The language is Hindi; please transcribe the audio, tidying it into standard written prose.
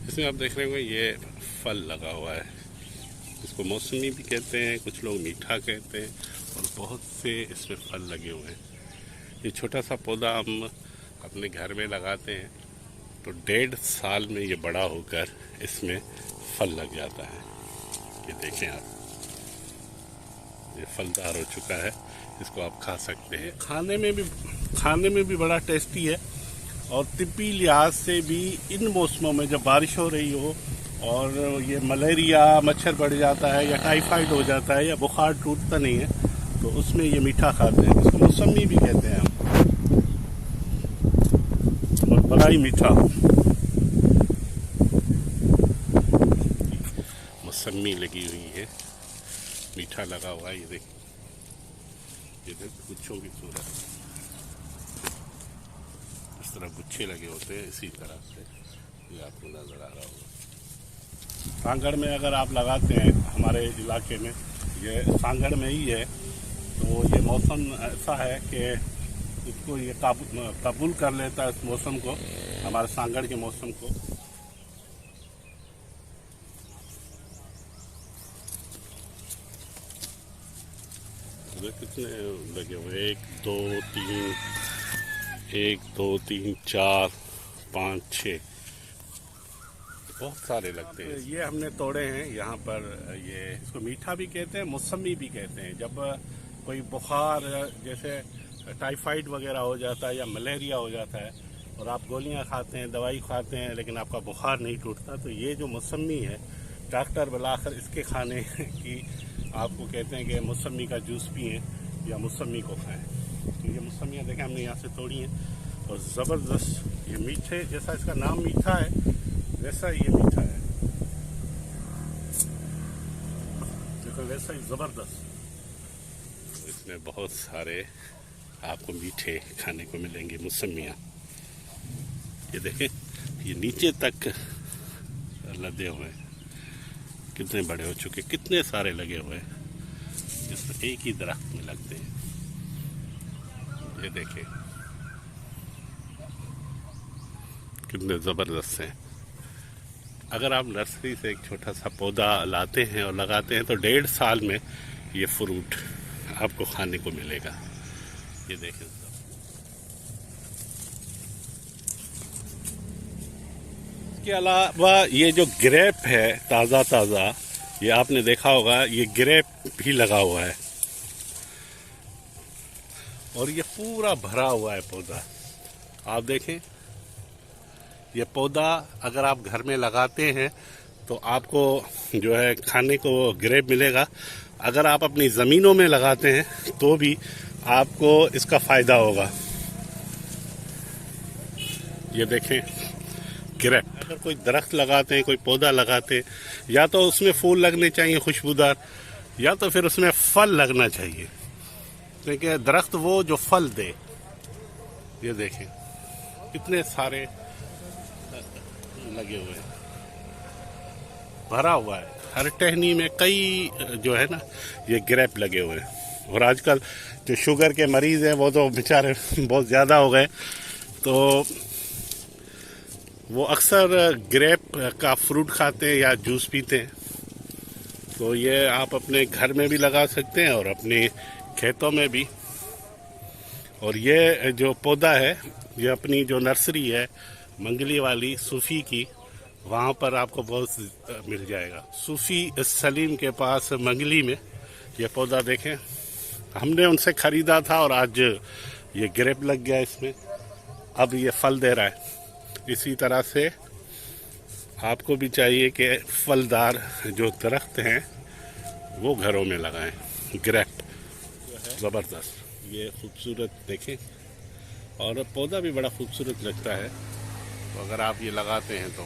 इसमें आप देख रहे होंगे ये फल लगा हुआ है। इसको मौसमी भी कहते हैं, कुछ लोग मीठा कहते हैं, और बहुत से इसमें फल लगे हुए हैं। ये छोटा सा पौधा हम अपने घर में लगाते हैं तो 1.5 साल में ये बड़ा होकर इसमें फल लग जाता है। ये देखें आप, ये फलदार हो चुका है। इसको आप खा सकते हैं। खाने में भी बड़ा टेस्टी है, और तिब्बी लिहाज से भी इन मौसमों में जब बारिश हो रही हो और ये मलेरिया मच्छर बढ़ जाता है या टाइफाइड हो जाता है या बुखार टूटता नहीं है, तो उसमें ये मीठा खाते हैं। इसको मौसमी भी कहते हैं हम, और बड़ा ही मीठा मौसमी लगी हुई है, मीठा लगा हुआ है। ये देख गुच्छों की सूरत, इस तरह गुच्छे लगे होते हैं, इसी तरह से ये आपको नजर आ रहा होगा। सांगड़ में अगर आप लगाते हैं, हमारे इलाके में ये सांगड़ में ही है, तो ये मौसम ऐसा है कि इसको ये कबूल कर लेता है, इस मौसम को, हमारे सांगड़ के मौसम को। कितने लगे हुए, 1 2 3 4 5 6, बहुत सारे लगते हैं। ये हमने तोड़े हैं यहाँ पर। ये इसको मीठा भी कहते हैं, मौसमी भी कहते हैं। जब कोई बुखार जैसे टाइफाइड वगैरह हो जाता है या मलेरिया हो जाता है और आप गोलियाँ खाते हैं, दवाई खाते हैं, लेकिन आपका बुखार नहीं टूटता, तो ये जो मौसमी है, डॉक्टर बुलाकर इसके खाने की आपको कहते हैं कि मौसमी का जूस पिएं या मौसमी को खाएं। तो ये मौसमियाँ देखें हमने यहाँ से तोड़ी हैं, और ज़बरदस्त ये मीठे, जैसा इसका नाम मीठा है वैसा ये मीठा है, देखो वैसा ही ज़बरदस्त। इसमें बहुत सारे आपको मीठे खाने को मिलेंगे मौसमियाँ। ये देखें, ये नीचे तक लदे हुए हैं, कितने बड़े हो चुके, कितने सारे लगे हुए हैं, जिसमें एक ही दरख्त में लगते हैं। ये देखें कितने ज़बरदस्त हैं। अगर आप नर्सरी से एक छोटा सा पौधा लाते हैं और लगाते हैं तो 1.5 साल में ये फ्रूट आपको खाने को मिलेगा। ये देखें, इसके अलावा ये जो ग्रेप है ताज़ा, ये आपने देखा होगा, ये ग्रेप भी लगा हुआ है, और ये पूरा भरा हुआ है पौधा। आप देखें, ये पौधा अगर आप घर में लगाते हैं तो आपको जो है खाने को ग्रेप मिलेगा। अगर आप अपनी ज़मीनों में लगाते हैं तो भी आपको इसका फ़ायदा होगा। ये देखें ग्रेप। अगर कोई दरख्त लगाते हैं, कोई पौधा लगाते हैं, या तो उसमें फूल लगने चाहिए खुशबूदार, या तो फिर उसमें फल लगना चाहिए, क्योंकि दरख्त वो जो फल दे। ये देखें कितने सारे लगे हुए हैं, भरा हुआ है, हर टहनी में कई जो है ना ये ग्रेप लगे हुए हैं। और आजकल जो शुगर के मरीज़ हैं वो तो बेचारे बहुत ज़्यादा हो गए, तो वो अक्सर ग्रेप का फ्रूट खाते हैं या जूस पीते हैं। तो ये आप अपने घर में भी लगा सकते हैं और अपने खेतों में भी। और ये जो पौधा है, ये अपनी जो नर्सरी है मंगली वाली सूफ़ी की, वहाँ पर आपको बहुत मिल जाएगा। सूफ़ी सलीम के पास मंगली में ये पौधा देखें, हमने उनसे ख़रीदा था और आज ये ग्रेप लग गया इसमें, अब ये फल दे रहा है। इसी तरह से आपको भी चाहिए कि फलदार जो दरख्त हैं वो घरों में लगाएं। ग्रेप ज़बरदस्त, ये खूबसूरत देखें, और पौधा भी बड़ा खूबसूरत लगता है। तो अगर आप ये लगाते हैं तो